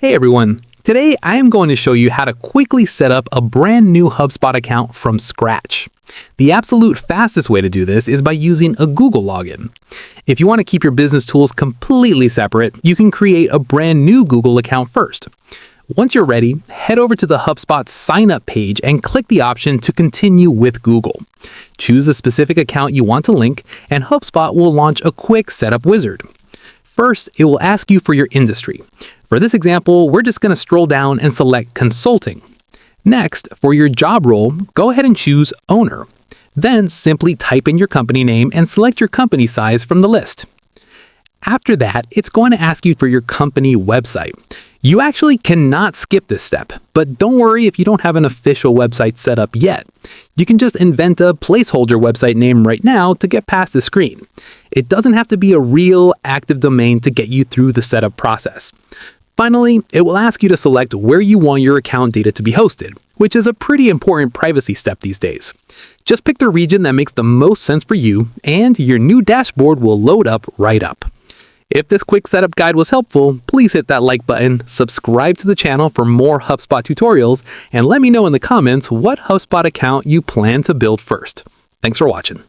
Hey everyone! Today I am going to show you how to quickly set up a brand new HubSpot account from scratch. The absolute fastest way to do this is by using a Google login. If you want to keep your business tools completely separate, you can create a brand new Google account first. Once you're ready, head over to the HubSpot sign up page and click the option to continue with Google. Choose a specific account you want to link, and HubSpot will launch a quick setup wizard. First, it will ask you for your industry. For this example, we're just going to scroll down and select Consulting. Next, for your job role, go ahead and choose Owner. Then simply type in your company name and select your company size from the list. After that, it's going to ask you for your company website. You actually cannot skip this step, but don't worry if you don't have an official website set up yet. You can just invent a placeholder website name right now to get past the screen. It doesn't have to be a real active domain to get you through the setup process. Finally, it will ask you to select where you want your account data to be hosted, which is a pretty important privacy step these days. Just pick the region that makes the most sense for you, and your new dashboard will load up right up. If this quick setup guide was helpful, please hit that like button, subscribe to the channel for more HubSpot tutorials, and let me know in the comments what HubSpot account you plan to build first. Thanks for watching.